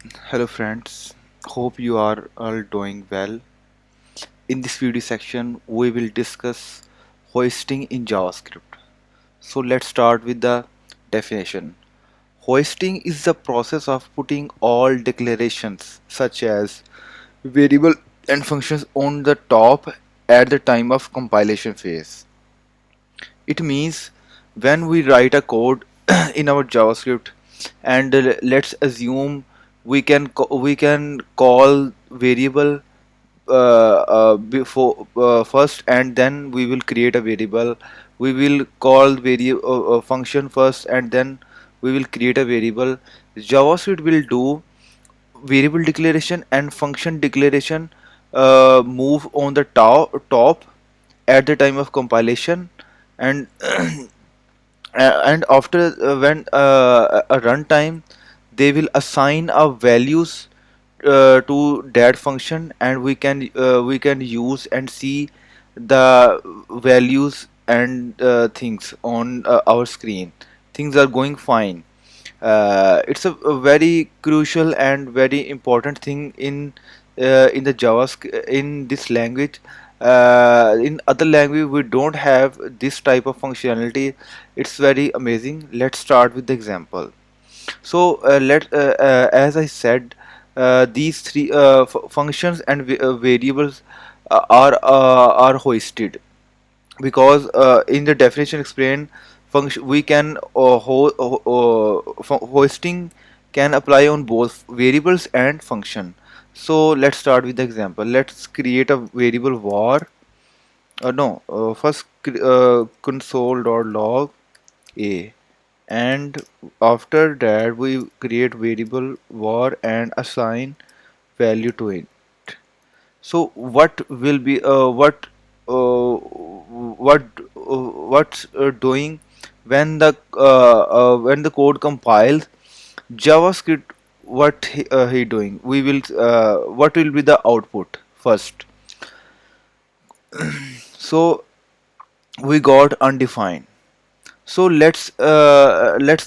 Hello friends, hope you are all doing well. In this video section, we will discuss hoisting in JavaScript. So let's start with the definition. Hoisting is the process of putting all declarations such as variable and functions on the top at the time of compilation phase. It means when we write a code in our JavaScript and let's assume we can call variable before first, and then we will create a variable. We will call variable function first, and then we will create a variable. JavaScript will do variable declaration and function declaration move on the top at the time of compilation, and and after when a runtime, they will assign a values to that function, and we can use and see the values and things on our screen. Things are going fine. It's a very crucial and very important thing in the JavaScript in this language. In other language, we don't have this type of functionality. It's very amazing. Let's start with the example. So as I said, these three functions and variables are hoisted because in the definition explained, function we can hoisting can apply on both variables and function. So let's start with the example. Let's create a variable var. No, first console.log a, and after that we create variable var and assign value to it. So what will be what's doing when the code compiles JavaScript? What he doing? We will what will be the output first? So we got undefined. So let's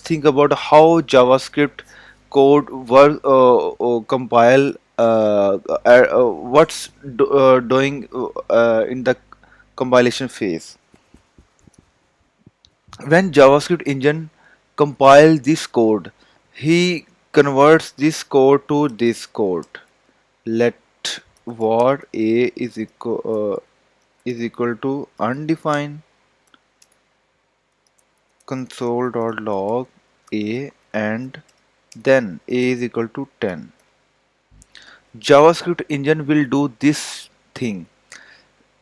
think about how JavaScript code work compile what's doing in the compilation phase. When JavaScript engine compiles this code, he converts this code to this code. Let var a is equal to undefined console.log a, and then a is equal to 10. JavaScript engine will do this thing.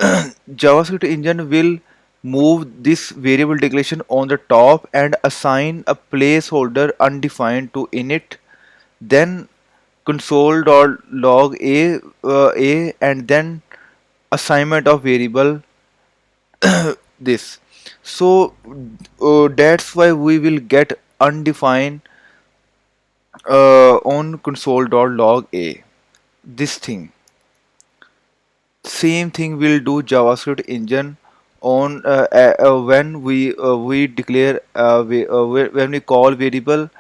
JavaScript engine will move this variable declaration on the top and assign a placeholder undefined to init, then console.log a, and then assignment of variable this. So that's why we will get undefined on console.log a. This thing, same thing will do JavaScript engine on when we declare when we call variable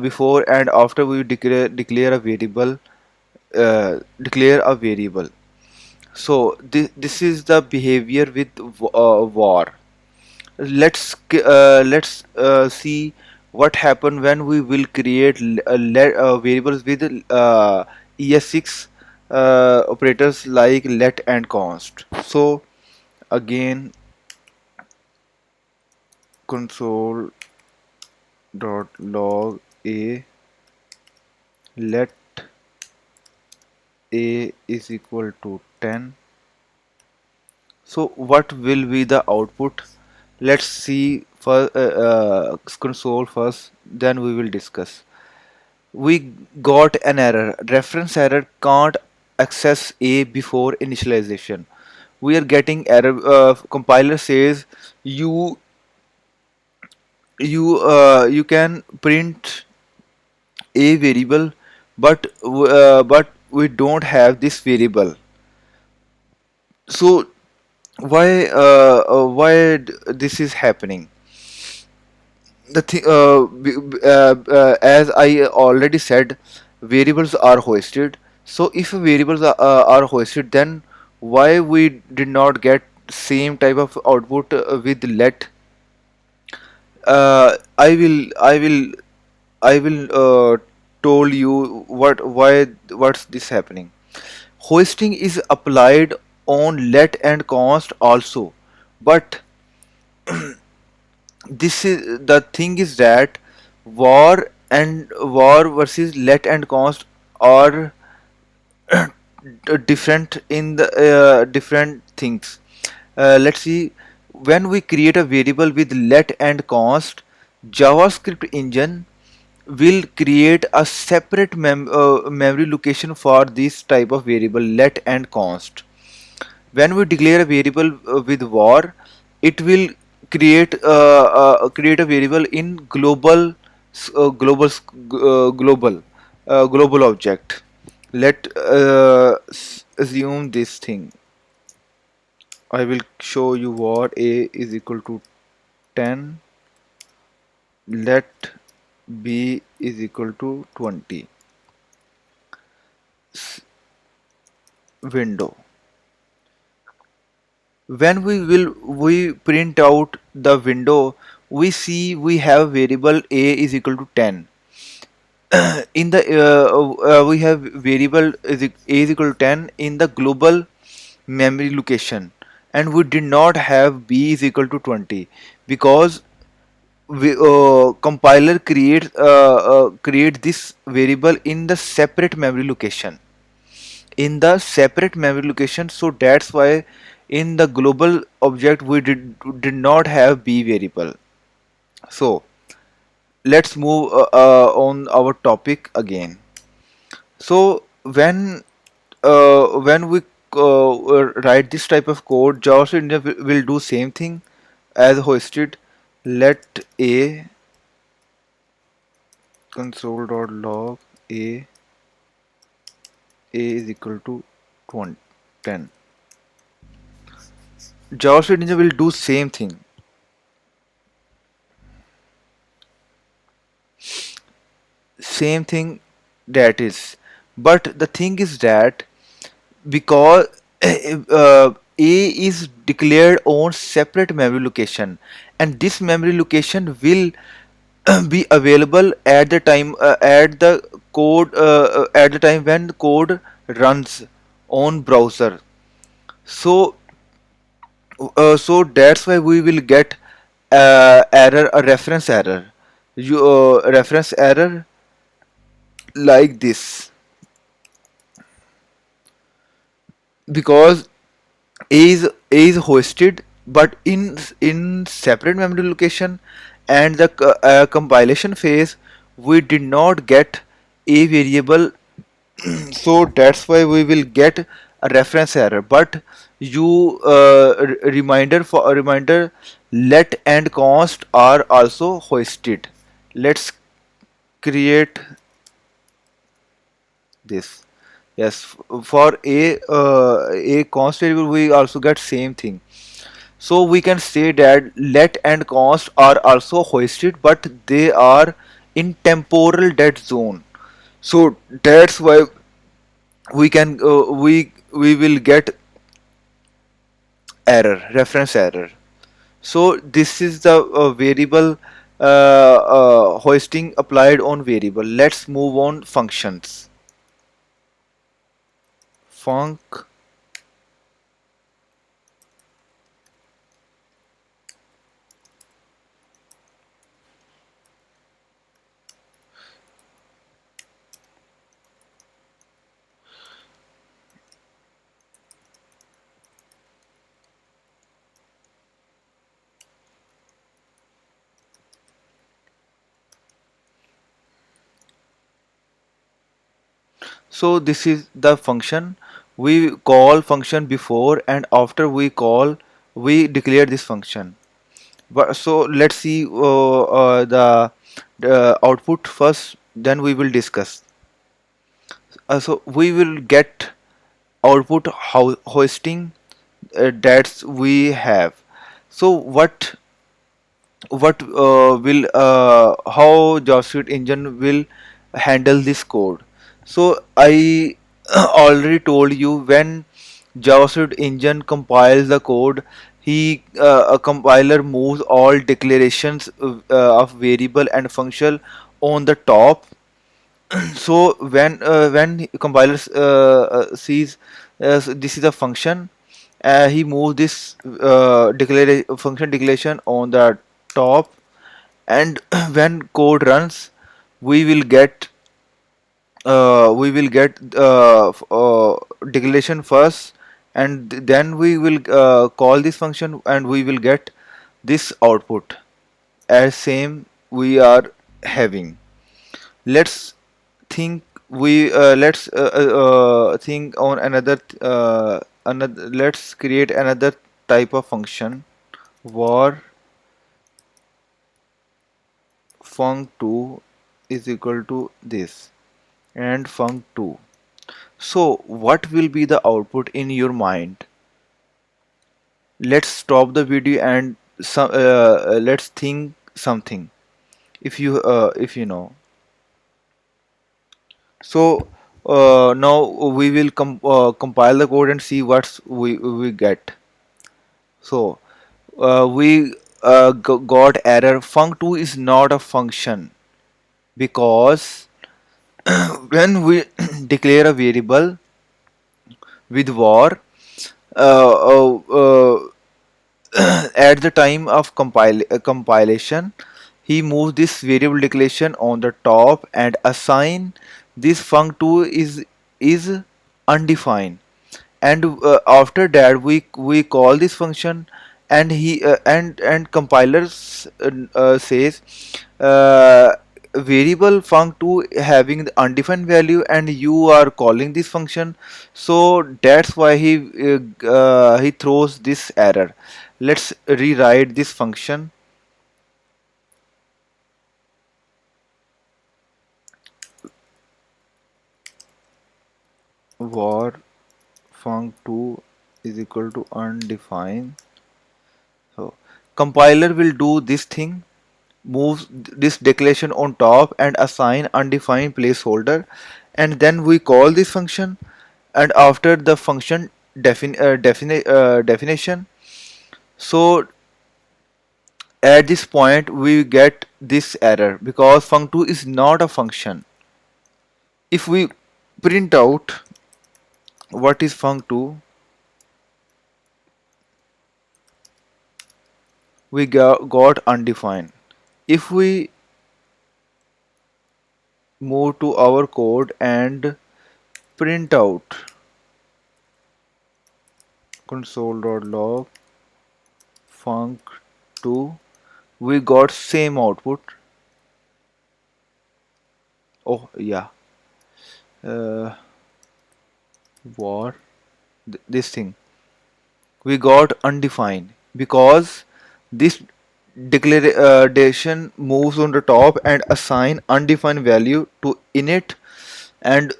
before and after we declare a variable declare a variable. So this is the behavior with var. Let's see what happen when we will create variables with ES6 operators like let and const. So again, console.log a, let a is equal to 10. So what will be the output? Let's see for console first, then we will discuss. We got an error. Reference error, can't access a before initialization. We are getting error. Compiler says you you can print a variable, but we don't have this variable. So this is happening? The thing as I already said, variables are hoisted. So if variables are hoisted, then why we did not get same type of output with let? I will told you what's this happening. Hoisting is applied on let and const also, but this is the thing is that var versus let and const are different in the different things. Let's see, when we create a variable with let and const, JavaScript engine will create a separate memory location for this type of variable let and const. When we declare a variable with var, it will create a variable in global object. Let assume this thing. I will show you var a is equal to 10, let b is equal to 20. Window. When we print out the window, we see we have variable a is equal to 10. In the we have variable a is equal to 10 in the global memory location, and we did not have b is equal to 20 because compiler create this variable in the separate memory location, so that's why in the global object we did not have b variable. So let's move on our topic again. So when we write this type of code, JavaScript engine will do same thing as hoisted. Let a console.log a is equal to 20, 10. JavaScript engine will do same thing. Same thing that is. But the thing is that because A is declared on separate memory location, and this memory location will be available at the time at the time when code runs on browser. So so that's why we will get error, a reference error. You reference error like this, because A is hosted but in separate memory location, and the compilation phase we did not get a variable. So that's why we will get a reference error. But you reminder for a reminder, let and const are also hoisted. Let's create this. Yes, for a const variable we also get same thing. So we can say that let and const are also hoisted, but they are in temporal dead zone. So that's why we will get error, reference error. So this is the variable hoisting applied on variable. Let's move on functions. Func. So this is the function. We call function before and after we declare this function. But so let's see the output first, then we will discuss. So we will get output hoisting that we have. So what will how JavaScript engine will handle this code? So I already told you, when JavaScript engine compiles the code, a compiler moves all declarations of variable and function on the top. So when compilers sees this is a function, he moves this function declaration on the top, and when code runs, we will get declaration first, and then we will call this function, and we will get this output as same we are having. Let's think we think on another. Let's create another type of function. Var func2 is equal to this, and func2. So what will be the output in your mind? Let's stop the video and let's think something, if you know. So now we will compile the code and see what we get. So we got error. Func2 is not a function, because when we declare a variable with var, uh, uh, uh, at the time of compilation, he moves this variable declaration on the top and assign this func2 is undefined. And after that we call this function, and he and compilers says variable func2 having the undefined value, and you are calling this function. So that's why he throws this error. Let's rewrite this function. Var func2 is equal to undefined. So compiler will do this thing, moves this declaration on top and assign undefined placeholder, and then we call this function, and after the function definition. So at this point we get this error because func2 is not a function. If we print out what is func2, we got undefined. If we move to our code and print out console.log func2, we got same output. Oh yeah, uh, war this thing we got undefined because this declaration moves on the top and assign undefined value to init, and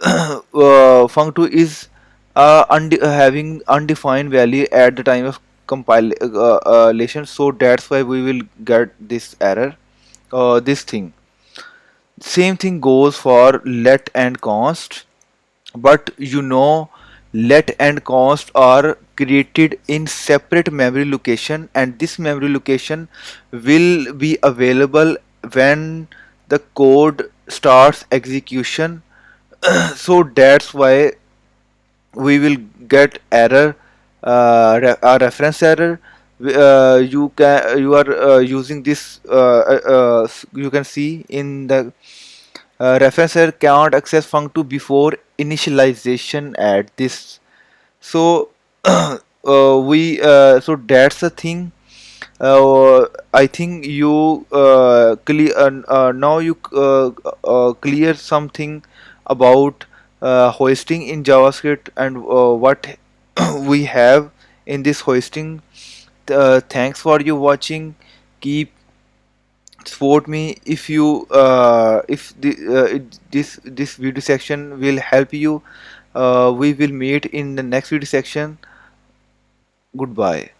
func2 is having undefined value at the time of compilation. So that's why we will get this error, this thing. Same thing goes for let and const, but let and const are created in separate memory location, and this memory location will be available when the code starts execution. So that's why we will get error, a reference error. You are using this, you can see in the reference error cannot access func2 before initialization at this. So so that's the thing. I think you now you clear something about hoisting in JavaScript, and what we have in this hoisting. Thanks for you watching. Keep support me. If you if the this video section will help you, we will meet in the next video section. Goodbye.